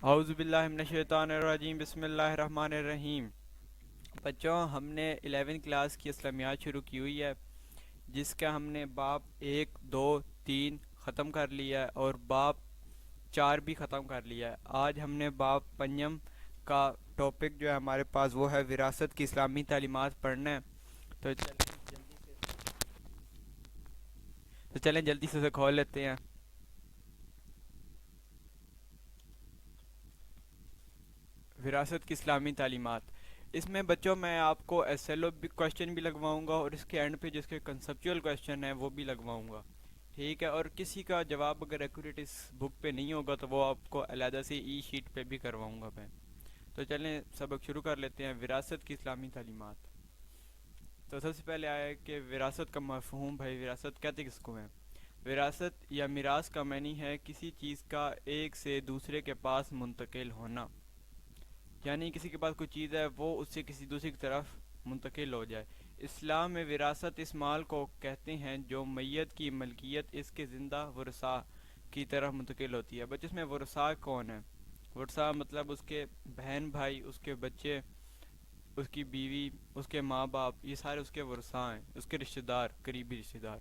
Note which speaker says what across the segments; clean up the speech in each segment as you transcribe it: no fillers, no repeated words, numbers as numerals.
Speaker 1: اعوذ باللہ من الشیطان الرجیم، بسم اللہ الرحمن الرحیم۔ بچوں، ہم نے 11 کلاس کی اسلامیات شروع کی ہوئی ہے، جس کا ہم نے باب 1 2 3 ختم کر لیا ہے اور باب 4 بھی ختم کر لیا ہے۔ آج ہم نے باب پنجم کا ٹاپک جو ہے ہمارے پاس وہ ہے وراثت کی اسلامی تعلیمات پڑھنا ہے۔ تو چلیں جلدی سے اسے کھول لیتے ہیں۔ وراثت کی اسلامی تعلیمات، اس میں بچوں میں آپ کو ایس ایل او کوشچن بھی لگواؤں گا اور اس کے اینڈ پہ جس کے کنسپچول کوشچن ہیں وہ بھی لگواؤں گا، ٹھیک ہے؟ اور کسی کا جواب اگر ایکوریٹ اس بک پہ نہیں ہوگا تو وہ آپ کو علیحدہ سے ای شیٹ پہ بھی کرواؤں گا میں۔ تو چلیں سبق شروع کر لیتے ہیں، وراثت کی اسلامی تعلیمات۔ تو سب سے پہلے آیا ہے کہ وراثت کا مفہوم، بھائی وراثت کہتے کس کو ہیں؟ وراثت یا میراث کا معنی ہے کسی چیز کا ایک سے دوسرے کے پاس منتقل ہونا، یعنی کسی کے پاس کوئی چیز ہے وہ اس سے کسی دوسری کی طرف منتقل ہو جائے۔ اسلام میں وراثت اس مال کو کہتے ہیں جو میت کی ملکیت اس کے زندہ ورثاء کی طرف منتقل ہوتی ہے۔ بچے اس میں ورثاء کون ہیں؟ ورثاء مطلب اس کے بہن بھائی، اس کے بچے، اس کی بیوی، اس کے ماں باپ، یہ سارے اس کے ورثاء ہیں، اس کے رشتہ دار، قریبی رشتہ دار۔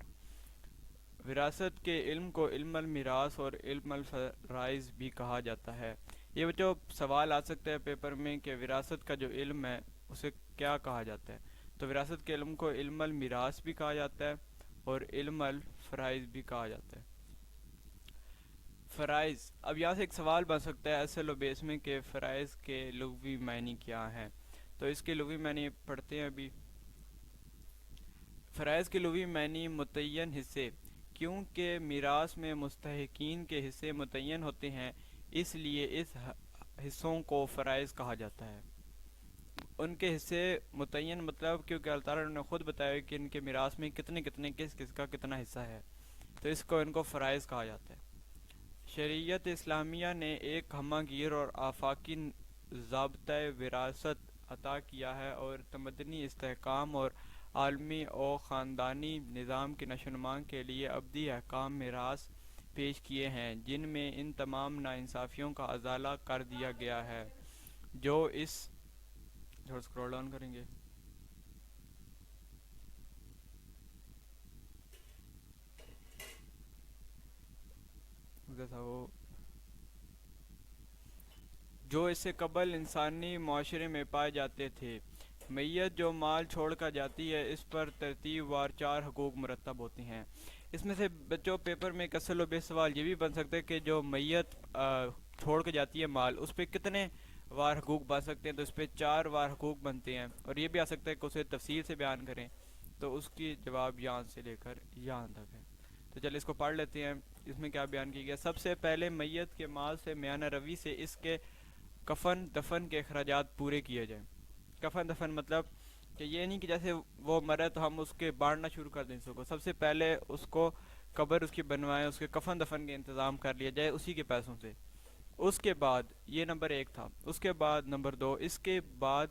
Speaker 1: وراثت کے علم کو علم المیراث اور علم الفرائض بھی کہا جاتا ہے۔ یہ بچوں سوال آ سکتا ہے پیپر میں کہ وراثت کا جو علم ہے اسے کیا کہا جاتا ہے؟ تو وراثت کے علم کو علم المیراث بھی کہا جاتا ہے اور علم الفرائض بھی کہا جاتا ہے۔ فرائض، اب یہاں سے ایک سوال بن سکتا ہے ایس ایل او بیس میں کہ فرائض کے لغوی معنی کیا ہیں؟ تو اس کے لغوی معنی پڑھتے ہیں ابھی۔ فرائض کے لغوی معنی متعین حصے، کیونکہ میراث میں مستحقین کے حصے متعین ہوتے ہیں اس لیے اس حصوں کو فرائض کہا جاتا ہے۔ ان کے حصے متعین مطلب کیونکہ اللہ تعالیٰ نے خود بتایا کہ ان کے میراث میں کتنے کتنے کس کس کا کتنا حصہ ہے، تو اس کو ان کو فرائض کہا جاتا ہے۔ شریعت اسلامیہ نے ایک ہمہ گیر اور آفاقی ضابطۂ وراثت عطا کیا ہے اور تمدنی استحکام اور عالمی و خاندانی نظام کی نشوونما کے لیے ابدی احکام میراث پیش کیے ہیں، جن میں ان تمام ناانصافیوں کا ازالہ کر دیا گیا ہے جو اس تھوڑا سکرول ڈاؤن کریں گے، تھا وہ جو اس سے قبل انسانی معاشرے میں پائے جاتے تھے۔ میت جو مال چھوڑ کر جاتی ہے اس پر ترتیب وار 4 حقوق مرتب ہوتے ہیں۔ اس میں سے بچوں پیپر میں ایک اصل و بے سوال یہ بھی بن سکتا ہے کہ جو میت چھوڑ کے جاتی ہے مال، اس پہ کتنے وار حقوق بن سکتے ہیں؟ تو اس پہ 4 وار حقوق بنتے ہیں، اور یہ بھی آ سکتا ہے کہ اسے تفصیل سے بیان کریں، تو اس کی جواب یہاں سے لے کر یہاں تک ہے۔ تو چلے اس کو پڑھ لیتے ہیں، اس میں کیا بیان کی گیا۔ سب سے پہلے میت کے مال سے میانہ روی سے اس کے کفن دفن کے اخراجات پورے کیے جائیں۔ کفن دفن مطلب کہ یہ نہیں کہ جیسے وہ مرے تو ہم اس کے بانٹنا شروع کر دیں اس کو، سب سے پہلے اس کو قبر اس کی بنوائیں، اس کے کفن دفن کے انتظام کر لیا جائے اسی کے پیسوں سے۔ اس کے بعد یہ نمبر 1 تھا، اس کے بعد نمبر 2، اس کے بعد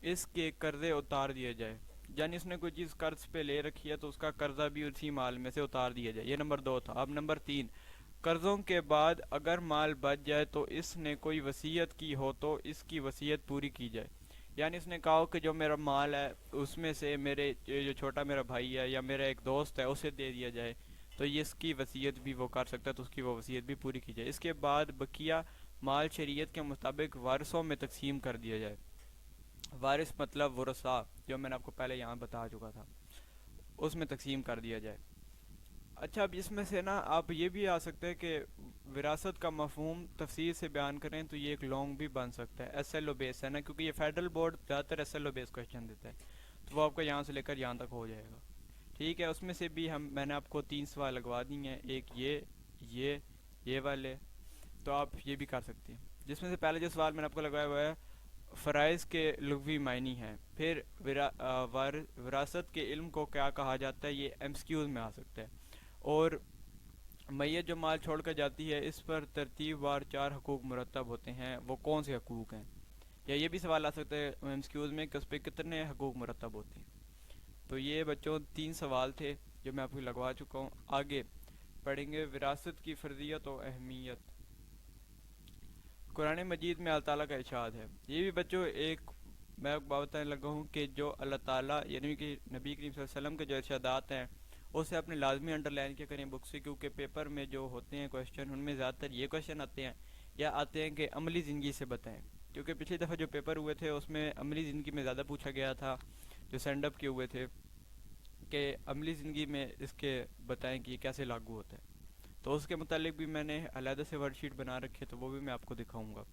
Speaker 1: اس کے قرضے اتار دیے جائے، یعنی اس نے کوئی چیز قرض پہ لے رکھی ہے تو اس کا قرضہ بھی اسی مال میں سے اتار دیا جائے، یہ نمبر 2 تھا۔ اب نمبر 3، قرضوں کے بعد اگر مال بچ جائے تو اس نے کوئی وصیت کی ہو تو اس کی وصیت پوری کی جائے، یعنی اس نے کہا ہو کہ جو میرا مال ہے اس میں سے میرے جو چھوٹا میرا بھائی ہے یا میرا ایک دوست ہے اسے دے دیا جائے، تو یہ اس کی وصیت بھی وہ کر سکتا ہے، تو اس کی وہ وصیت بھی پوری کی جائے۔ اس کے بعد بقیہ مال شریعت کے مطابق وارثوں میں تقسیم کر دیا جائے۔ وارث مطلب ورثاء، جو میں نے آپ کو پہلے یہاں بتا چکا تھا، اس میں تقسیم کر دیا جائے۔ اچھا، اب اس میں سے نا آپ یہ بھی آ سکتے ہیں کہ وراثت کا مفہوم تفصیل سے بیان کریں تو یہ ایک لانگ بھی بن سکتا ہے، ایس ایل او بیس ہے نا، کیونکہ یہ فیڈرل بورڈ زیادہ تر ایس ایل او بیس کوشچن دیتا ہے، تو وہ آپ کا یہاں سے لے کر یہاں تک ہو جائے گا، ٹھیک ہے؟ اس میں سے بھی میں نے آپ کو 3 سوال لگوا دی ہیں، ایک یہ والے، تو آپ یہ بھی کر سکتے ہیں۔ جس میں سے پہلے جو سوال میں نے آپ کو لگوایا ہوا ہے فرائض کے لغوی معنی ہیں، پھر وراثت کے علم کو کیا کہا جاتا ہے، یہ ایم سی کیوز میں آ سکتا ہے، اور میت جو مال چھوڑ کر جاتی ہے اس پر ترتیب وار 4 حقوق مرتب ہوتے ہیں، وہ کون سے حقوق ہیں؟ یا یہ بھی سوال آ سکتا ہے ایم سی کیوز میں کہ اس پہ کتنے حقوق مرتب ہوتے ہیں۔ تو یہ بچوں 3 سوال تھے جو میں آپ کو لگوا چکا ہوں۔ آگے پڑھیں گے وراثت کی فرضیت و اہمیت۔ قرآن مجید میں اللہ تعالیٰ کا ارشاد ہے. یہ بھی بچوں ایک میں بات بتانے لگا ہوں کہ جو اللہ تعالیٰ یعنی کہ نبی کریم صلی اللہ علیہ وسلم کے جو ارشادات ہیں اسے اپنے لازمی انڈر لائن کیا کریں بک سے, کیونکہ پیپر میں جو ہوتے ہیں کویشچن ان میں زیادہ تر یہ کویشچن آتے ہیں یا آتے ہیں کہ عملی زندگی سے بتائیں, کیونکہ پچھلی دفعہ جو پیپر ہوئے تھے اس میں عملی زندگی میں زیادہ پوچھا گیا تھا جو سینڈ اپ کیے ہوئے تھے کہ عملی زندگی میں اس کے بتائیں کہ یہ کیسے لاگو ہوتا ہے. تو اس کے متعلق بھی میں نے علیحدہ سے ورک شیٹ بنا رکھی ہے, تو وہ بھی میں آپ کو دکھاؤں گا.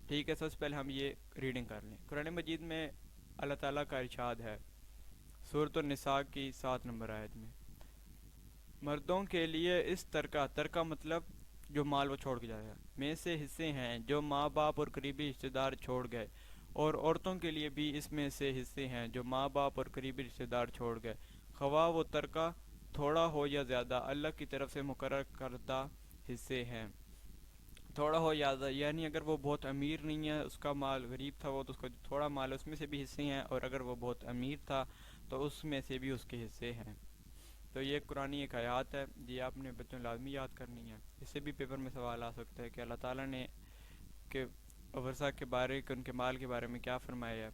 Speaker 1: ٹھیک ہے, سب سے پہلے ہم یہ ریڈنگ کر لیں. قرآن مجید میں اللہ تعالیٰ کا ارشاد ہے سورۃ النساء کی 7 نمبر آیت میں, مردوں کے لیے اس ترکہ مطلب جو مال وہ چھوڑ کے جایا میں سے حصے ہیں جو ماں باپ اور قریبی رشتہ دار چھوڑ گئے, اور عورتوں کے لیے بھی اس میں سے حصے ہیں جو ماں باپ اور قریبی رشتہ دار چھوڑ گئے, خواہ وہ ترکہ تھوڑا ہو یا زیادہ اللہ کی طرف سے مقرر کردہ حصے ہیں. تھوڑا ہو یا زیادہ یعنی اگر وہ بہت امیر نہیں ہے, اس کا مال غریب تھا وہ, تو اس کا تھوڑا مال اس میں سے بھی حصے ہیں, اور اگر وہ بہت امیر تھا تو اس میں سے بھی اس کے حصے ہیں. تو یہ قرآن ایک آیات ہے, یہ آپ نے بچوں لازمی یاد کرنی ہے. اس سے بھی پیپر میں سوال آ سکتا ہے کہ اللہ تعالیٰ نے کہ ورثہ کے بارے ان کے مال کے بارے میں کیا فرمایا ہے,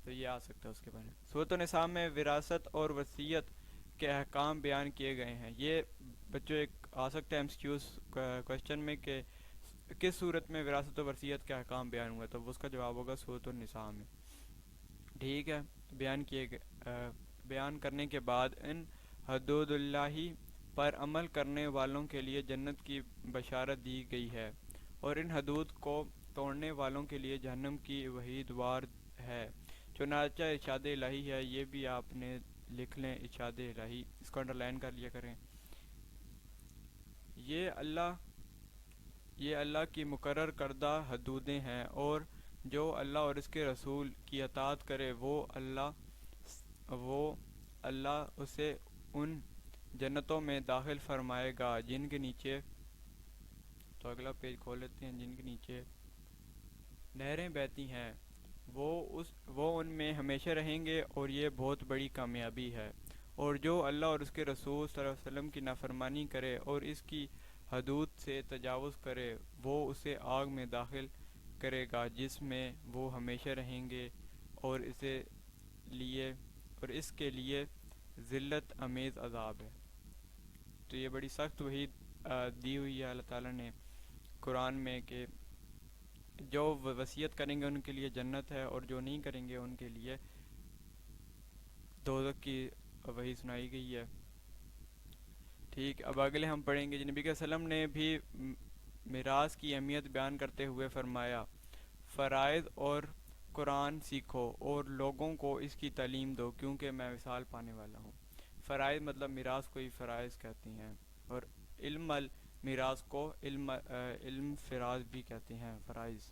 Speaker 1: تو یہ آ سکتا ہے اس کے بارے میں. سورۃ النساء میں وراثت اور وصیت کے احکام بیان کیے گئے ہیں. یہ بچوں ایک آ سکتا ہے MCQs کویشچن میں کہ کس صورت میں وراثت و وصیت کے احکام بیان ہوا ہے, تو اس کا جواب ہوگا سورۃ النساء میں. ٹھیک ہے, بیان کرنے کے بعد ان حدود اللہ پر عمل کرنے والوں کے لیے جنت کی بشارت دی گئی ہے, اور ان حدود کو توڑنے والوں کے لیے جہنم کی وعید وار ہے. چنانچہ ارشاد الہی ہے, یہ بھی آپ نے لکھ لیں ارشاد الہی, اس کو انڈر لائن کر لیا کریں. یہ اللہ کی مقرر کردہ حدودیں ہیں, اور جو اللہ اور اس کے رسول کی اطاعت کرے وہ اللہ اسے ان جنتوں میں داخل فرمائے گا جن کے نیچے, تو اگلا پیج کھول لیتے ہیں, جن کے نیچے نہریں بہتی ہیں, وہ ان میں ہمیشہ رہیں گے, اور یہ بہت بڑی کامیابی ہے. اور جو اللہ اور اس کے رسول صلی اللہ علیہ وسلم کی نافرمانی کرے اور اس کی حدود سے تجاوز کرے وہ اسے آگ میں داخل کرے گا جس میں وہ ہمیشہ رہیں گے, اور اس کے لیے ذلت امیز عذاب ہے. تو یہ بڑی سخت وعید دی ہوئی ہے اللہ تعالیٰ نے قرآن میں کہ جو وصیت کریں گے ان کے لیے جنت ہے, اور جو نہیں کریں گے ان کے لیے دوزخ کی وحی سنائی گئی ہے. ٹھیک, اب اگلے ہم پڑھیں گے. نبی صلی اللہ علیہ وسلم نے بھی میراث کی اہمیت بیان کرتے ہوئے فرمایا, فرائض اور قرآن سیکھو اور لوگوں کو اس کی تعلیم دو کیونکہ میں وصال پانے والا ہوں. فرائض مطلب میراث کو ہی فرائض کہتے ہیں, اور علم میراث کو علم فراز بھی کہتے ہیں, فرائض.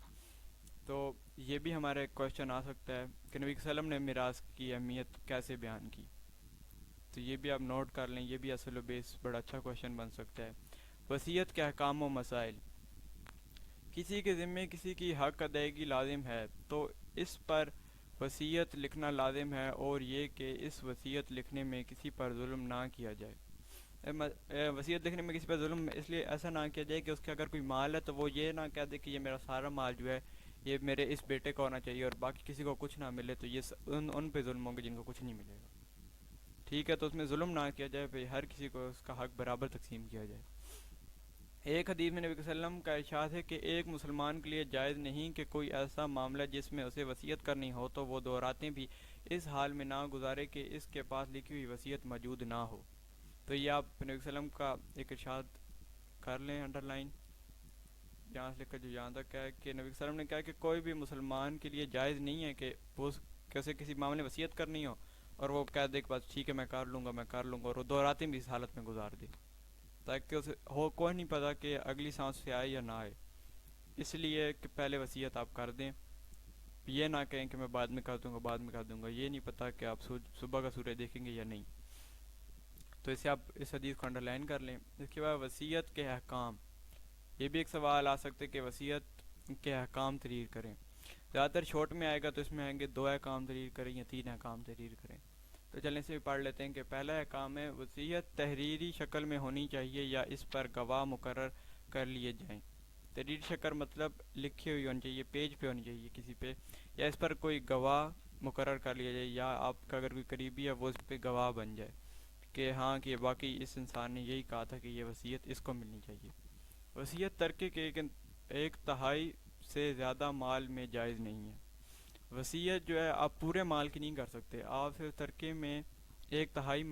Speaker 1: تو یہ بھی ہمارا ایک کویشچن آ سکتا ہے کہ نبی صلی اللہ علیہ وسلم نے میراث کی اہمیت کیسے بیان کی, تو یہ بھی آپ نوٹ کر لیں, یہ بھی اصل و بیس بڑا اچھا کویشچن بن سکتا ہے. وصیت کے احکام و مسائل. کسی کے ذمے کسی کی حق ادائیگی لازم ہے تو اس پر وصیت لکھنا لازم ہے, اور یہ کہ اس وصیت لکھنے میں کسی پر ظلم نہ کیا جائے. وصیت لکھنے میں کسی پر ظلم اس لیے ایسا نہ کیا جائے کہ اس کے اگر کوئی مال ہے تو وہ یہ نہ کہہ دے کہ یہ میرا سارا مال جو ہے یہ میرے اس بیٹے کو ہونا چاہیے, اور باقی کسی کو کچھ نہ ملے, تو یہ ان پہ ظلم ہوں گے جن کو کچھ نہیں ملے گا. ٹھیک ہے, تو اس میں ظلم نہ کیا جائے, پھر ہر کسی کو اس کا حق برابر تقسیم کیا جائے. ایک حدیث میں نبی صلی اللہ علیہ وسلم کا ارشاد ہے کہ ایک مسلمان کے لیے جائز نہیں کہ کوئی ایسا معاملہ جس میں اسے وصیت کرنی ہو تو وہ 2 راتیں بھی اس حال میں نہ گزارے کہ اس کے پاس لکھی ہوئی وصیت موجود نہ ہو. تو یہ آپ نبی صلی اللہ علیہ وسلم کا ایک ارشاد کر لیں انڈر لائن, جہاں سے لے کر جو یہاں تک ہے کہ نبی صلی اللہ علیہ وسلم نے کہا کہ کوئی بھی مسلمان کے لیے جائز نہیں ہے کہ وہ کیسے کسی معاملے میں وصیت کرنی ہو اور وہ کہہ دے کہ بس ٹھیک ہے میں کر لوں گا, اور وہ 2 راتیں بھی اس حالت میں گزار دے, تاکہ اسے کوئی نہیں پتا کہ اگلی سانس سے آئے یا نہ آئے. اس لیے کہ پہلے وصیت آپ کر دیں, یہ نہ کہیں کہ میں بعد میں کر دوں گا, یہ نہیں پتا کہ آپ صبح کا سورج دیکھیں گے یا نہیں. تو اسے آپ اس حدیث کو انڈر لائن کر لیں. اس کے بعد وصیت کے احکام. یہ بھی ایک سوال آ سکتے کہ وصیت کے احکام تحریر کریں. زیادہ تر شارٹ میں آئے گا تو اس میں آئیں گے 2 احکام تحریر کریں یا 3 احکام تحریر کریں. تو چلیں سے بھی پڑھ لیتے ہیں کہ پہلا احکام ہے وصیت تحریری شکل میں ہونی چاہیے یا اس پر گواہ مقرر کر لیے جائیں. تحریر شکر مطلب لکھی ہوئی ہونی چاہیے، پیج پہ ہونی چاہیے کسی پہ، یا اس پر کوئی گواہ مقرر کر لیا جائے، یا آپ کا اگر کوئی قریبی ہے وہ اس پہ گواہ بن جائے کہ ہاں کہ باقی اس انسان نے یہی کہا تھا کہ یہ وصیت اس کو ملنی چاہیے۔ وصیت ترکے کے ایک تہائی سے زیادہ مال میں جائز نہیں ہے۔ وصیت جو ہے آپ پورے مال کی نہیں کر سکتے، آپ صرف ترکے میں ایک تہائی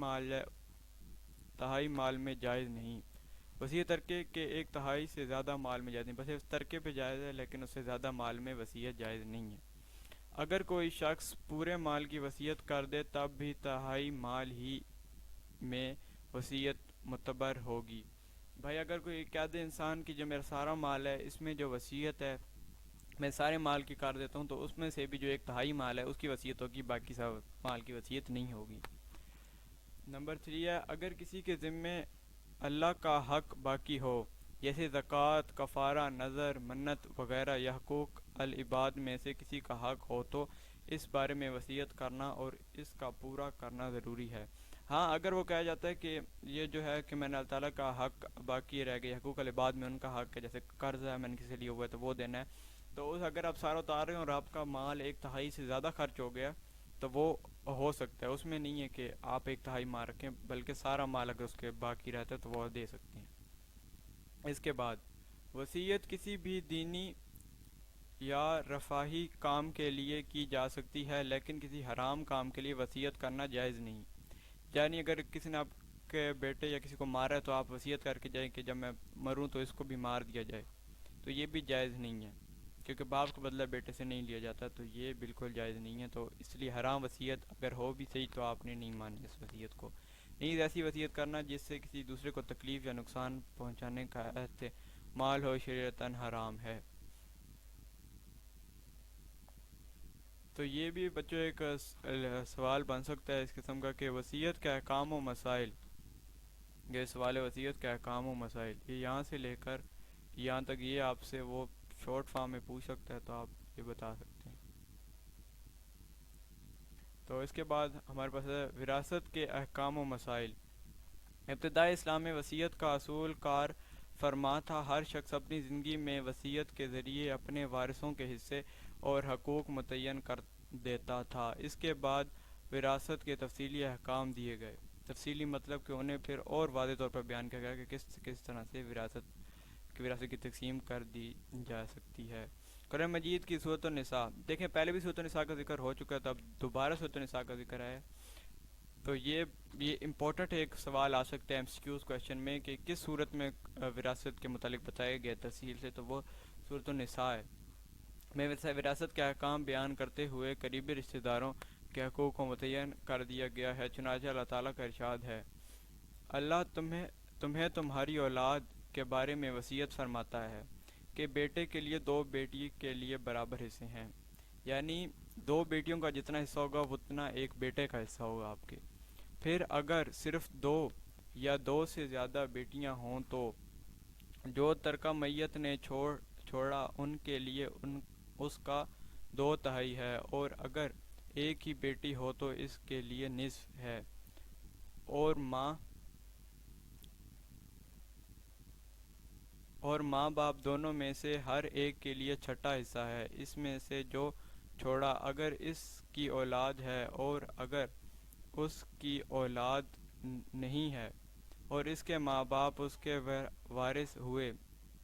Speaker 1: مال میں جائز نہیں۔ وصیت ترکے کے ایک تہائی سے زیادہ مال میں جائز نہیں، بس صرف ترکے پہ جائز ہے، لیکن اس سے زیادہ مال میں وصیت جائز نہیں ہے۔ اگر کوئی شخص پورے مال کی وصیت کر دے تب بھی تہائی مال ہی میں وصیت معتبر ہوگی۔ بھائی اگر کوئی کہہ دے انسان کی جو میرا سارا مال ہے اس میں جو وصیت ہے میں سارے مال کی کر دیتا ہوں، تو اس میں سے بھی جو ایک تہائی مال ہے اس کی وصیت ہوگی، باقی سب مال کی وصیت نہیں ہوگی۔ نمبر 3 ہے اگر کسی کے ذمے اللہ کا حق باقی ہو، جیسے زکوٰۃ، کفارہ، نذر، منت وغیرہ، یا حقوق العباد میں سے کسی کا حق ہو، تو اس بارے میں وصیت کرنا اور اس کا پورا کرنا ضروری ہے۔ ہاں اگر وہ کہا جاتا ہے کہ یہ جو ہے کہ میں نے اللہ تعالیٰ کا حق باقی رہ گیا، حقوق العباد میں ان کا حق ہے، جیسے قرض ہے میں نے کسی لیے ہوا ہے تو وہ دینا ہے، تو اگر آپ سارا اتار رہے ہیں اور آپ کا مال ایک تہائی سے زیادہ خرچ ہو گیا تو وہ ہو سکتا ہے، اس میں نہیں ہے کہ آپ ایک تہائی مال رکھیں، بلکہ سارا مال اگر اس کے باقی رہتا ہے تو وہ دے سکتے ہیں۔ اس کے بعد وصیت کسی بھی دینی یا رفاہی کام کے لیے کی جا سکتی ہے، لیکن کسی حرام کام کے لیے وصیت کرنا جائز نہیں۔ یعنی اگر کسی نے آپ کے بیٹے یا کسی کو مارا ہے تو آپ وصیت کر کے جائیں کہ جب میں مروں تو اس کو بھی مار دیا جائے، تو یہ بھی جائز نہیں ہے، کیونکہ باپ کا بدلہ بیٹے سے نہیں لیا جاتا، تو یہ بالکل جائز نہیں ہے۔ تو اس لیے حرام وصیت اگر ہو بھی صحیح تو آپ نے نہیں مانی اس وصیت کو۔ نہیں ایسی وصیت کرنا جس سے کسی دوسرے کو تکلیف یا نقصان پہنچانے کا احتمال ہو، شریعتاً حرام ہے۔ تو یہ بھی بچوں ایک سوال بن سکتا ہے اس قسم کا کہ وصیت کے احکام و مسائل، یہ سوال وصیت کے احکام و مسائل، یہ یہاں سے لے کر یہاں تک یہ آپ سے وہ شارٹ فارم میں پوچھ سکتا ہے، تو آپ یہ بتا سکتے ہیں۔ تو اس کے بعد ہمارے پاس ہے وراثت کے احکام و مسائل۔ ابتدائی اسلام میں وصیت کا اصول کار فرما تھا، ہر شخص اپنی زندگی میں وصیت کے ذریعے اپنے وارثوں کے حصے اور حقوق متعین کر دیتا تھا۔ اس کے بعد وراثت کے تفصیلی احکام دیے گئے، تفصیلی مطلب کہ انہیں پھر اور واضح طور پر بیان کیا گیا کہ کس طرح سے وراثت کی تقسیم کر دی جا سکتی ہے۔ قرآن مجید کی سورۃ النساء دیکھیں، پہلے بھی سورۃ النساء کا ذکر ہو چکا تھا، اب دوبارہ سورۃ النساء کا ذکر ہے، تو یہ امپورٹنٹ ایک سوال آ سکتا ہے ایم سی کیوز کویشچن میں کہ کس صورت میں وراثت کے متعلق بتایا گیا تفصیل سے، تو وہ سورۃ النساء ہے۔ میں وراثت کے احکام بیان کرتے ہوئے قریبی رشتہ داروں کے حقوق کو متعین کر دیا گیا ہے، چنانچہ اللہ تعالیٰ کا ارشاد ہے، اللہ تمہیں تمہاری اولاد کے بارے میں وصیت فرماتا ہے کہ بیٹے کے لیے 2 بیٹی کے لیے برابر حصے ہیں، یعنی 2 بیٹیوں کا جتنا حصہ ہوگا اتنا ایک بیٹے کا حصہ ہوگا آپ کے۔ پھر اگر صرف 2 یا 2 سے زیادہ بیٹیاں ہوں تو جو ترکہ میت نے چھوڑا ان کے لیے اس کا 2 تہائی ہے، اور اگر ایک ہی بیٹی ہو تو اس کے لیے نصف ہے، اور ماں باپ دونوں میں سے ہر ایک کے لیے چھٹا حصہ ہے اس میں سے جو چھوڑا، اگر اس کی اولاد ہے، اور اگر اس کی اولاد نہیں ہے اور اس کے ماں باپ اس کے وارث ہوئے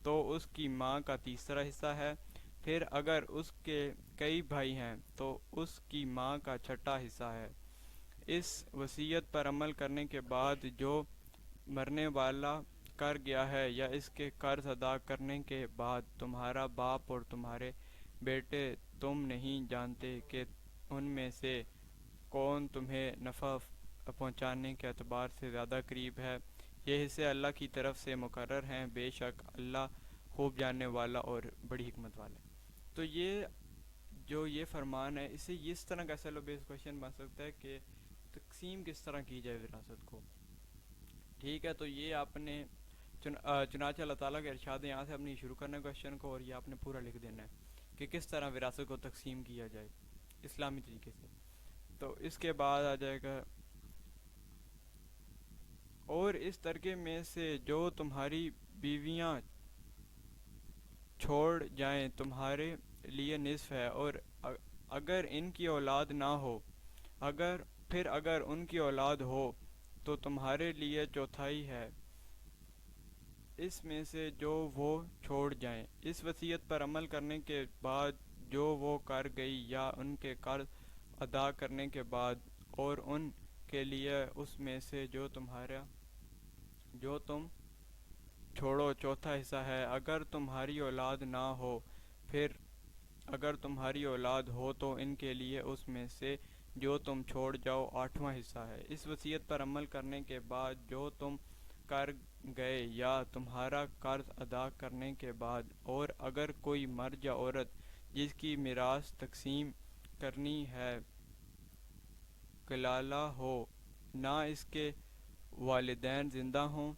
Speaker 1: تو اس کی ماں کا تیسرا حصہ ہے، پھر اگر اس کے کئی بھائی ہیں تو اس کی ماں کا چھٹا حصہ ہے۔ اس وصیت پر عمل کرنے کے بعد جو مرنے والا کر گیا ہے یا اس کے قرض ادا کرنے کے بعد تمہارا باپ اور تمہارے بیٹے تم نہیں جانتے کہ ان میں سے کون تمہیں نفع پہنچانے کے اعتبار سے زیادہ قریب ہے، یہ حصے اللہ کی طرف سے مقرر ہیں، بے شک اللہ خوب جاننے والا اور بڑی حکمت والا ہے۔ تو یہ فرمان ہے، اس سے اس طرح کا ایسا بیس کویشچن بن سکتا ہے کہ تقسیم کس طرح کی جائے وراثت کو، ٹھیک ہے۔ تو یہ آپ نے چنانچہ اللہ تعالیٰ کے ارشاد یہاں سے اپنی شروع کرنا ہے کویشچن کو، اور یہ آپ نے پورا لکھ دینا ہے کہ کس طرح وراثت کو تقسیم کیا جائے اسلامی طریقے سے۔ تو اس کے بعد آ جائے گا، اور اس ترکے میں سے جو تمہاری بیویاں چھوڑ جائیں تمہارے لیے نصف ہے، اور اگر ان کی اولاد نہ ہو، اگر ان کی اولاد ہو تو تمہارے لیے چوتھائی ہے اس میں سے جو وہ چھوڑ جائیں۔ اس وصیت پر عمل کرنے کے بعد جو وہ کر گئی یا ان کے قرض ادا کرنے کے بعد، اور ان کے لیے اس میں سے جو تم چھوڑو چوتھا حصہ ہے۔ اگر تمہاری اولاد نہ ہو، پھر اگر تمہاری اولاد ہو تو ان کے لیے اس میں سے جو تم چھوڑ جاؤ آٹھواں حصہ ہے۔ اس وصیت پر عمل کرنے کے بعد جو تم کر گئے یا تمہارا قرض ادا کرنے کے بعد، اور اگر کوئی مرد یا عورت جس کی میراث تقسیم کرنی ہے کلالہ ہو، نہ اس کے والدین زندہ ہوں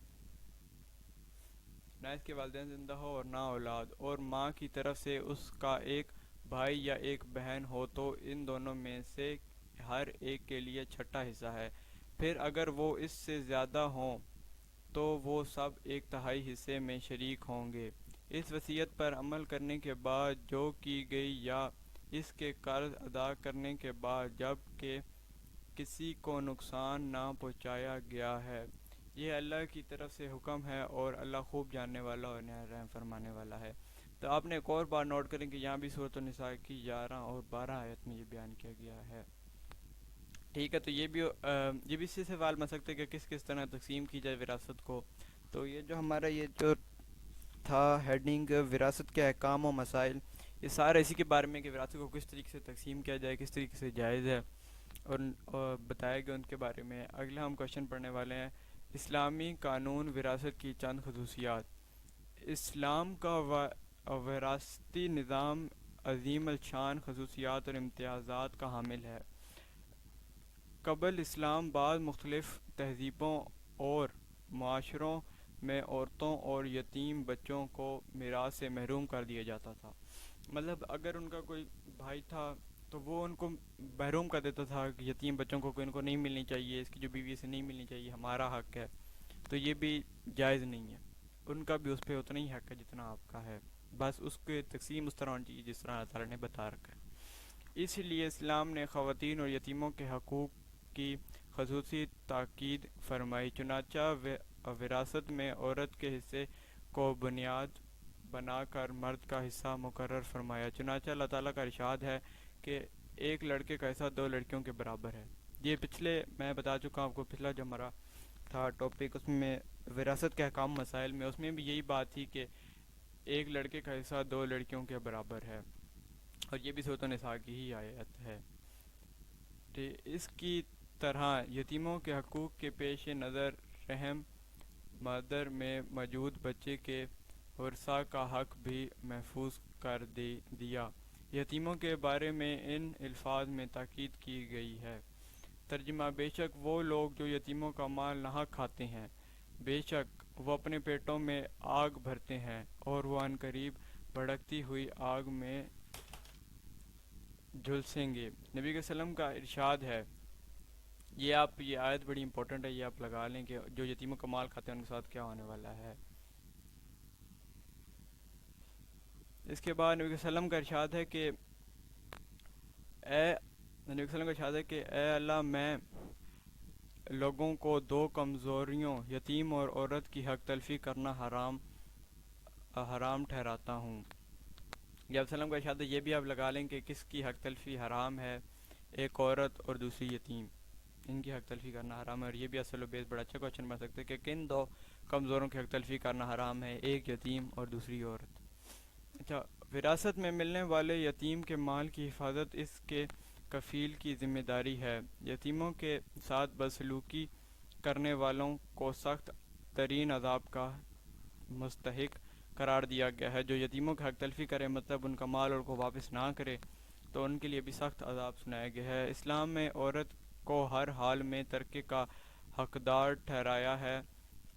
Speaker 1: اور نہ اولاد، اور ماں کی طرف سے اس کا ایک بھائی یا ایک بہن ہو، تو ان دونوں میں سے ہر ایک کے لیے چھٹا حصہ ہے۔ پھر اگر وہ اس سے زیادہ ہوں تو وہ سب ایک تہائی حصے میں شریک ہوں گے۔ اس وصیت پر عمل کرنے کے بعد جو کی گئی یا اس کے قرض ادا کرنے کے بعد جب کہ کسی کو نقصان نہ پہنچایا گیا ہے، یہ اللہ کی طرف سے حکم ہے، اور اللہ خوب جاننے والا اور نہایت رحم فرمانے والا ہے۔ تو آپ نے ایک اور بات نوٹ کریں کہ یہاں بھی سورۃ النساء کی 11 اور 12 آیت میں یہ بیان کیا گیا ہے۔ ٹھیک ہے، تو یہ بھی اسی سے سوال بن سکتے کہ کس طرح تقسیم کی جائے وراثت کو۔ تو یہ جو ہمارا یہ جو تھا ہیڈنگ وراثت کے احکام و مسائل، یہ سارا اسی کے بارے میں کہ وراثت کو کس طریقے سے تقسیم کیا جائے، کس طریقے سے جائز ہے، اور بتایا گیا ان کے بارے میں۔ اگلا ہم کوشچن پڑھنے والے ہیں، اسلامی قانون وراثت کی چند خصوصیات۔ اسلام کا وراثتی نظام عظیم الشان خصوصیات اور امتیازات کا حامل ہے۔ قبل اسلام بعض مختلف تہذیبوں اور معاشروں میں عورتوں اور یتیم بچوں کو میراث سے محروم کر دیا جاتا تھا۔ مطلب اگر ان کا کوئی بھائی تھا تو وہ ان کو محروم کر دیتا تھا کہ یتیم بچوں کو ان کو نہیں ملنی چاہیے، اس کی جو بیوی سے نہیں ملنی چاہیے، ہمارا حق ہے۔ تو یہ بھی جائز نہیں ہے، ان کا بھی اس پہ اتنا ہی حق ہے جتنا آپ کا ہے، بس اس کے تقسیم اس طرح ہونی چاہیے جس طرح اللہ تعالیٰ نے بتا رکھا ہے۔ اس لیے اسلام نے خواتین اور یتیموں کے حقوق کی خصوصی تاکید فرمائی، چنانچہ وراثت میں عورت کے حصے کو بنیاد بنا کر مرد کا حصہ مقرر فرمایا۔ چنانچہ اللہ تعالیٰ کا ارشاد ہے کہ ایک لڑکے کا حصہ دو لڑکیوں کے برابر ہے۔ یہ پچھلے میں بتا چکا ہوں آپ کو، پچھلا جو ہمارا تھا ٹاپک اس میں وراثت کے احکام مسائل میں، اس میں بھی یہی بات تھی کہ ایک لڑکے کا حصہ دو لڑکیوں کے برابر ہے، اور یہ بھی سورۃ النساء کی ہی آیت ہے۔ اس کی طرح یتیموں کے حقوق کے پیش نظر رحم مادر میں موجود بچے کے ورثہ کا حق بھی محفوظ کر دیا۔ یتیموں کے بارے میں ان الفاظ میں تاکید کی گئی ہے۔ ترجمہ: بے شک وہ لوگ جو یتیموں کا مال ناحق کھاتے ہیں، بے شک وہ اپنے پیٹوں میں آگ بھرتے ہیں، اور وہ عنقریب بھڑکتی ہوئی آگ میں جھلسیں گے۔ نبی صلی اللہ علیہ وسلم کا ارشاد ہے، یہ آیت بڑی امپورٹنٹ ہے، یہ آپ لگا لیں کہ جو یتیموں کا مال کھاتے ہیں ان کے ساتھ کیا ہونے والا ہے۔ اس کے بعد نبی صلی اللہ علیہ وسلم کا ارشاد ہے کہ اے اللہ، میں لوگوں کو دو کمزوریوں، یتیم اور عورت کی حق تلفی کرنا حرام ٹھہراتا ہوں۔ یہ وسلم کا ارشاد ہے، یہ بھی آپ لگا لیں کہ کس کی حق تلفی حرام ہے، ایک عورت اور دوسری یتیم، ان کی حق تلفی کرنا حرام ہے۔ اور یہ بھی اصل و بیس بڑا اچھا کوشچن بن سکتا ہے کہ کن دو کمزوروں کی حق تلفی کرنا حرام ہے، ایک یتیم اور دوسری عورت۔ اچھا، وراثت میں ملنے والے یتیم کے مال کی حفاظت اس کے کفیل کی ذمہ داری ہے۔ یتیموں کے ساتھ بدسلوکی کرنے والوں کو سخت ترین عذاب کا مستحق قرار دیا گیا ہے۔ جو یتیموں کی حق تلفی کرے، مطلب ان کا مال اور کو واپس نہ کرے، تو ان کے لیے بھی سخت عذاب سنایا گیا ہے۔ اسلام میں عورت کو ہر حال میں ترکے کا حقدار ٹھہرایا ہے،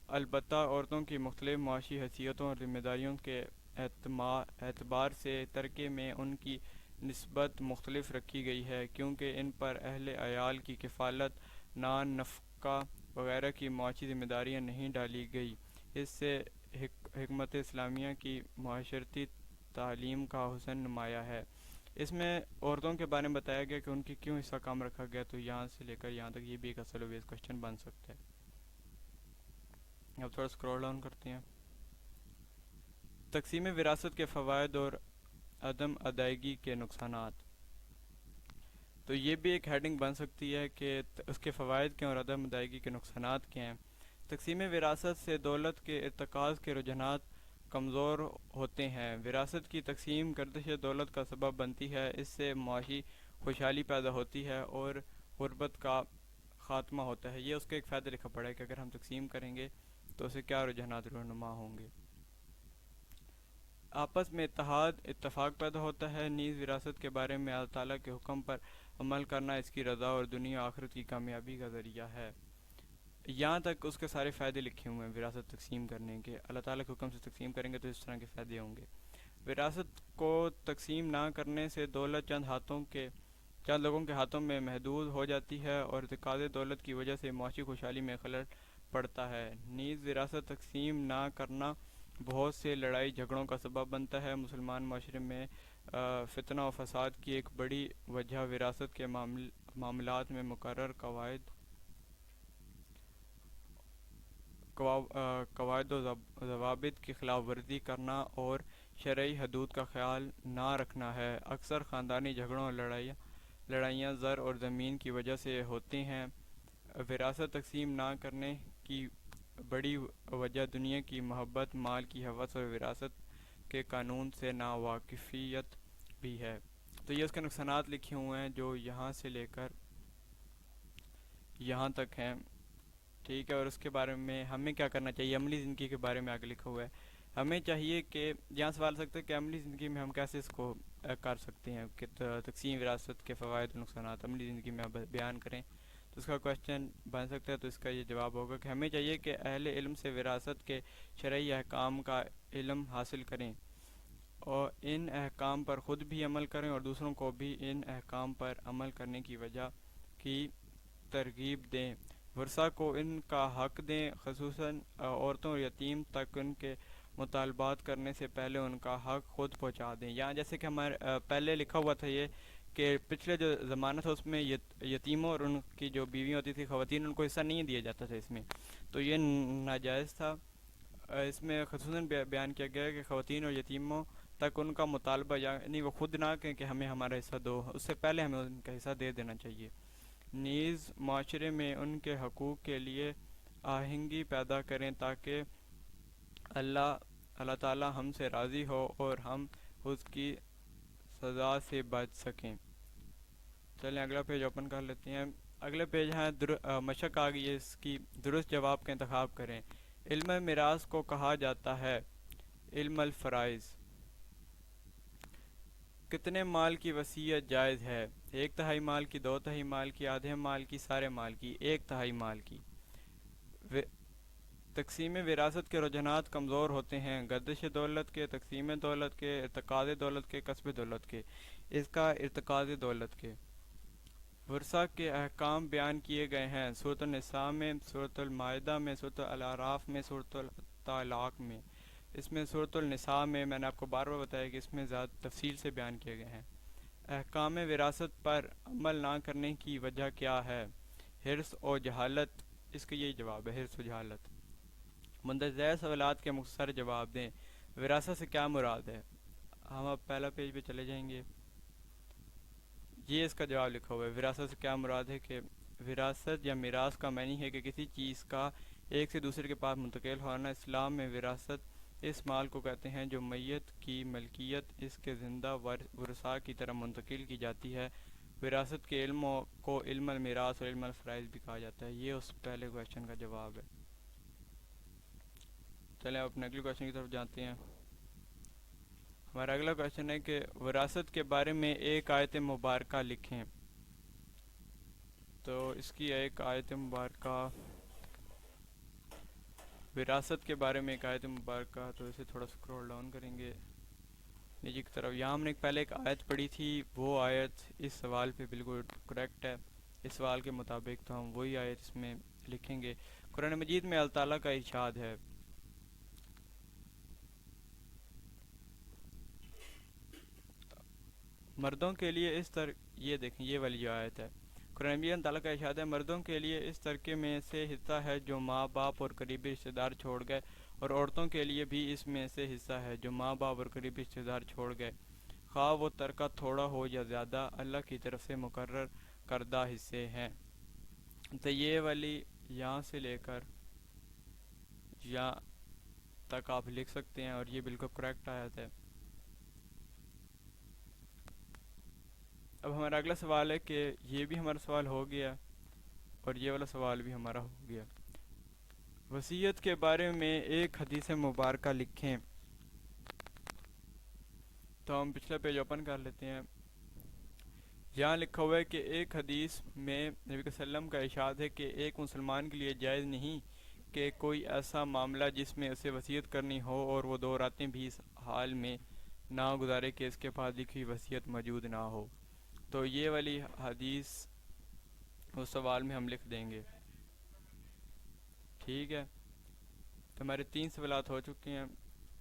Speaker 1: البتہ عورتوں کی مختلف معاشی حیثیتوں اور ذمہ داریوں کے اعتبار سے ترکے میں ان کی نسبت مختلف رکھی گئی ہے، کیونکہ ان پر اہل عیال کی کفالت، نان، نفقہ وغیرہ کی معاشی ذمہ داریاں نہیں ڈالی گئی۔ اس سے حکمت اسلامیہ کی معاشرتی تعلیم کا حسن نمایاں ہے۔ اس میں عورتوں کے بارے میں بتایا گیا کہ ان کی کیوں حصہ کم رکھا گیا، تو یہاں سے لے کر یہاں تک یہ بھی ایک اصل و بیس کوشچن بن سکتا ہے۔ اب تھوڑا سکرول ڈاؤن کرتے ہیں۔ تقسیم وراثت کے فوائد اور عدم ادائیگی کے نقصانات، تو یہ بھی ایک ہیڈنگ بن سکتی ہے کہ اس کے فوائد کیا اور عدم ادائیگی کے نقصانات کیا ہیں۔ تقسیم وراثت سے دولت کے ارتکاز کے رجحانات کمزور ہوتے ہیں۔ وراثت کی تقسیم گردش دولت کا سبب بنتی ہے، اس سے معاشی خوشحالی پیدا ہوتی ہے اور غربت کا خاتمہ ہوتا ہے۔ یہ اس کا ایک فائدہ لکھا پڑا ہے کہ اگر ہم تقسیم کریں گے تو اسے کیا رجحانات رونما ہوں گے۔ آپس میں اتفاق پیدا ہوتا ہے، نیز وراثت کے بارے میں اللہ تعالیٰ کے حکم پر عمل کرنا اس کی رضا اور دنیا آخرت کی کامیابی کا ذریعہ ہے۔ یہاں تک اس کے سارے فائدے لکھے ہوئے ہیں وراثت تقسیم کرنے کے۔ اللہ تعالیٰ کے حکم سے تقسیم کریں گے تو اس طرح کے فائدے ہوں گے۔ وراثت کو تقسیم نہ کرنے سے دولت چند لوگوں کے ہاتھوں میں محدود ہو جاتی ہے اور ارتکاز دولت کی وجہ سے معاشی خوشحالی میں خلل پڑتا ہے۔ نیز وراثت تقسیم نہ کرنا بہت سے لڑائی جھگڑوں کا سبب بنتا ہے۔ مسلمان معاشرے میں فتنہ و فساد کی ایک بڑی وجہ وراثت کے معاملات میں مقرر قواعد و ضوابط کی خلاف ورزی کرنا اور شرعی حدود کا خیال نہ رکھنا ہے۔ اکثر خاندانی جھگڑوں اور لڑائیاں زر اور زمین کی وجہ سے ہوتے ہیں۔ وراثت تقسیم نہ کرنے کی بڑی وجہ دنیا کی محبت، مال کی ہوس اور وراثت کے قانون سے ناواقفیت بھی ہے۔ تو یہ اس کے نقصانات لکھے ہوئے ہیں جو یہاں سے لے کر یہاں تک ہیں، ٹھیک ہے۔ اور اس کے بارے میں ہمیں کیا کرنا چاہیے، عملی زندگی کے بارے میں آگے لکھا ہوا ہے۔ ہمیں چاہیے کہ یہاں سوال سکتے ہیں کہ عملی زندگی میں ہم کیسے اس کو کر سکتے ہیں کہ تقسیم وراثت کے فوائد اور نقصانات عملی زندگی میں بیان کریں، تو اس کا کویشچن بن سکتا ہے۔ تو اس کا یہ جواب ہوگا کہ ہمیں چاہیے کہ اہل علم سے وراثت کے شرعی احکام کا علم حاصل کریں اور ان احکام پر خود بھی عمل کریں اور دوسروں کو بھی ان احکام پر عمل کرنے کی وجہ کی ترغیب دیں۔ ورثاء کو ان کا حق دیں، خصوصاً عورتوں اور یتیم تک ان کے مطالبات کرنے سے پہلے ان کا حق خود پہنچا دیں۔ یہاں جیسے کہ ہمارے پہلے لکھا ہوا تھا یہ کہ پچھلے جو زمانہ تھا اس میں یتیموں اور ان کی جو بیویاں ہوتی تھی خواتین، ان کو حصہ نہیں دیا جاتا تھا اس میں، تو یہ ناجائز تھا۔ اس میں خصوصاً بیان کیا گیا ہے کہ خواتین اور یتیموں تک ان کا مطالبہ یعنی وہ خود نہ کہیں کہ ہمیں ہمارا حصہ دو، اس سے پہلے ہمیں ان کا حصہ دے دینا چاہیے۔ نیز معاشرے میں ان کے حقوق کے لیے آہنگی پیدا کریں تاکہ اللہ تعالی ہم سے راضی ہو اور ہم اس کی سزا سے بچ سکیں۔ چلیں اگلا پیج اوپن کر لیتے ہیں۔ اگلے پیج ہے مشق آ گئی ہے، اس کی درست جواب کا انتخاب کریں۔ علم میراث کو کہا جاتا ہے علم الفرائض۔ کتنے مال کی وصیت جائز ہے؟ 1/3 مال کی، 2/3 مال کی، آدھے مال کی، سارے مال کی، 1/3 مال کی۔ تقسیم وراثت کے رجحانات کمزور ہوتے ہیں، گردش دولت کے، تقسیم دولت کے، ارتکاز دولت کے، کسب دولت کے۔ اس کا ارتکاز دولت کے ورثہ کے احکام بیان کیے گئے ہیں سورۃ النساء میں، سورۃ المائدہ میں، سورۃ الاعراف میں، سورۃ الطلاق میں۔ اس میں سورۃ النساء میں نے آپ کو بار بار بتایا کہ اس میں زیادہ تفصیل سے بیان کیے گئے ہیں۔ احکام وراثت پر عمل نہ کرنے کی وجہ کیا ہے؟ حرص و جہالت۔ اس کا یہی جواب ہے، حرص و جہالت۔ مندرجہ سوالات کے مختصر جواب دیں۔ وراثت سے کیا مراد ہے؟ ہم اب پہلا پیج پہ چلے جائیں گے۔ یہ اس کا جواب لکھا ہوا ہے۔ وراثت سے کیا مراد ہے کہ وراثت یا میراث کا معنی ہے کہ کسی چیز کا ایک سے دوسرے کے پاس منتقل ہونا۔ اسلام میں وراثت اس مال کو کہتے ہیں جو میت کی ملکیت اس کے زندہ ورثاء کی طرف منتقل کی جاتی ہے۔ وراثت کے علم کو علم المیراث اور علم الفرائض بھی کہا جاتا ہے۔ یہ اس پہلے کویشچن کا جواب ہے۔ چلیں اب اپنے اگلے کویشچن کی طرف جاتے ہیں۔ ہمارا اگلا کویشچن ہے کہ وراثت کے بارے میں ایک آیت مبارکہ لکھیں۔ تو اس کی ایک آیت مبارکہ وراثت کے بارے میں ایک آیت مبارکہ، تو اسے تھوڑا سکرول ڈاؤن کریں گے نیچے کی طرف۔ یہاں ہم نے پہلے ایک آیت پڑھی تھی، وہ آیت اس سوال پہ بالکل کریکٹ ہے۔ اس سوال کے مطابق تو ہم وہی آیت اس میں لکھیں گے۔ قرآن مجید میں اللہ تعالیٰ کا ارشاد ہے مردوں کے لیے اس یہ دیکھیں یہ والی جو آیت ہے، قرآن مجید تعالیٰ کا ارشاد ہے مردوں کے لیے اس ترکے میں سے حصہ ہے جو ماں باپ اور قریبی رشتہ دار چھوڑ گئے، اور عورتوں کے لیے بھی اس میں سے حصہ ہے جو ماں باپ اور قریبی رشتہ دار چھوڑ گئے، خواہ وہ ترکہ تھوڑا ہو یا زیادہ، اللہ کی طرف سے مقرر کردہ حصے ہیں۔ تو یہ والی یہاں سے لے کر یہاں تک آپ لکھ سکتے ہیں، اور یہ بالکل کریکٹ آیت ہے۔ اب ہمارا اگلا سوال ہے کہ یہ بھی ہمارا سوال ہو گیا اور یہ والا سوال بھی ہمارا ہو گیا، وصیت کے بارے میں ایک حدیث مبارکہ لکھیں۔ تو ہم پچھلا پیج اوپن کر لیتے ہیں۔ یہاں لکھا ہوا ہے کہ ایک حدیث میں نبی صلی اللہ علیہ وسلم کا ارشاد ہے کہ ایک مسلمان کے لیے جائز نہیں کہ کوئی ایسا معاملہ جس میں اسے وصیت کرنی ہو اور وہ 2 راتیں بھی اس حال میں نہ گزارے کہ اس کے پاس لکھی ہوئی وصیت موجود نہ ہو۔ تو یہ والی حدیث اس سوال میں ہم لکھ دیں گے، ٹھیک ہے۔ تو ہمارے 3 سوالات ہو چکے ہیں،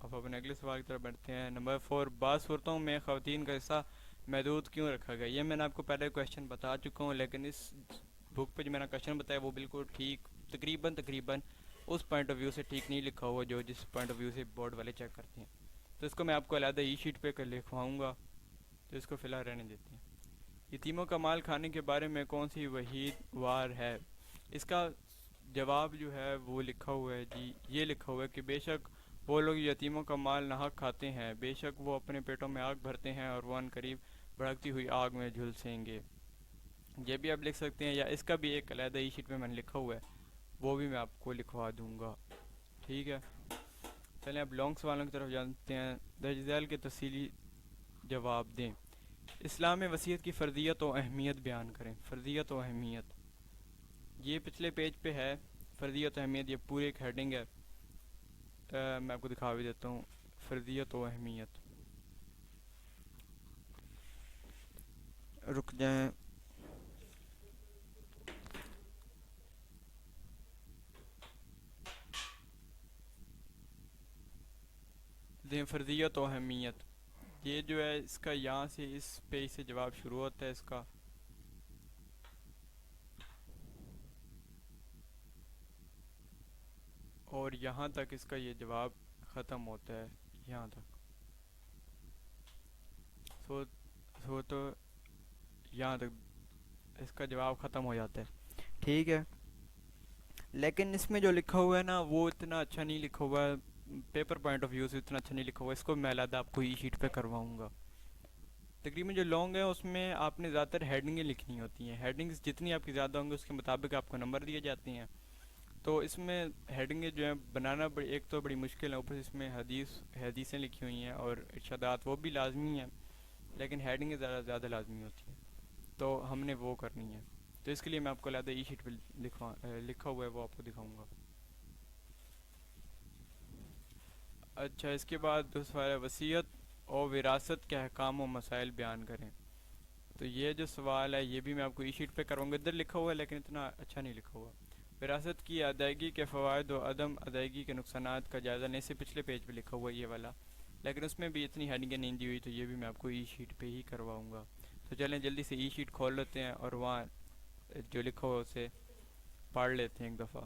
Speaker 1: اب اپنے اگلے سوال کی طرف بڑھتے ہیں۔ نمبر 4، بعض صورتوں میں خواتین کا حصہ محدود کیوں رکھا گیا؟ یہ میں نے آپ کو پہلے کویشچن بتا چکا ہوں، لیکن اس بک پہ جو میں نے کویشچن بتایا وہ بالکل ٹھیک تقریباً اس پوائنٹ آف ویو سے ٹھیک نہیں لکھا ہوا جو جس پوائنٹ آف ویو سے بورڈ والے چیک کرتے ہیں۔ تو اس کو میں آپ کو علیحدہ ای شیٹ پہ کر لکھواؤں گا، تو اس کو فی الحال رہنے دیتے ہیں۔ یتیموں کا مال کھانے کے بارے میں کون سی وحید وار ہے؟ اس کا جواب جو ہے وہ لکھا ہوا ہے جی، یہ لکھا ہوا ہے کہ بے شک وہ لوگ یتیموں کا مال ناحق کھاتے ہیں، بے شک وہ اپنے پیٹوں میں آگ بھرتے ہیں اور وہ ان قریب بھڑکتی ہوئی آگ میں جھلسیں گے۔ یہ بھی آپ لکھ سکتے ہیں، یا اس کا بھی ایک علیحدہ ای شیٹ میں نے لکھا ہوا ہے، وہ بھی میں آپ کو لکھوا دوں گا، ٹھیک ہے۔ چلیں اب لانگ سوالوں کی طرف جانتے ہیں۔ درج ذیل کے تفصیلی جواب دیں۔ اسلام میں وصیت کی فرضیت و اہمیت بیان کریں۔ فرضیت و اہمیت، یہ پچھلے پیج پہ ہے، فرضیت و اہمیت، یہ پورے ایک ہیڈنگ ہے۔ میں آپ کو دکھا بھی دیتا ہوں، فرضیت و اہمیت، رک جائیں۔ فرضیت و اہمیت، یہ جو ہے اس کا یہاں سے اس پیج سے جواب شروع ہوتا ہے اس کا، اور یہاں تک اس کا یہ جواب ختم ہوتا ہے، یہاں تک۔ تو یہاں تک اس کا جواب ختم ہو جاتا ہے، ٹھیک ہے۔ لیکن اس میں جو لکھا ہوا ہے نا وہ اتنا اچھا نہیں لکھا ہوا ہے، پیپر پوائنٹ آف ویو سے اتنا اچھا نہیں لکھا ہوا ہے، اس کو میں علیحدہ آپ کو ای شیٹ پہ کرواؤں گا۔ تقریباً جو لانگ ہے اس میں آپ نے زیادہ تر ہیڈنگیں لکھنی ہوتی ہیں، ہیڈنگز جتنی آپ کی زیادہ ہوں گی اس کے مطابق آپ کو نمبر دیے جاتے ہیں۔ تو اس میں ہیڈنگیں جو ہیں بنانا ایک تو بڑی مشکل ہے، اوپر اس میں حدیثیں لکھی ہوئی ہیں اور ارشادات وہ بھی لازمی ہیں، لیکن ہیڈنگیں زیادہ لازمی ہوتی ہیں، تو ہم نے وہ کرنی ہے۔ تو اس کے لیے میں آپ کو علیحدہ ای شیٹ پہ لکھا ہوا ہے وہ آپ کو دکھاؤں گا۔ اچھا، اس کے بعد دوسرا سوال ہے، وصیت اور وراثت کے احکام و مسائل بیان کریں۔ تو یہ جو سوال ہے یہ بھی میں آپ کو ای شیٹ پہ کرواؤں گا، ادھر لکھا ہوا ہے لیکن اتنا اچھا نہیں لکھا ہوا۔ وراثت کی ادائیگی کے فوائد و عدم ادائیگی کے نقصانات کا جائزہ لینے سے پچھلے پیج پہ لکھا ہوا ہے یہ والا، لیکن اس میں بھی اتنی ہیڈنگیں نہیں دی ہوئی، تو یہ بھی میں آپ کو ای شیٹ پہ ہی کرواؤں گا۔ تو چلیں جلدی سے ای شیٹ کھول لیتے ہیں اور وہاں جو لکھا ہوا اسے پڑھ لیتے ہیں ایک دفعہ۔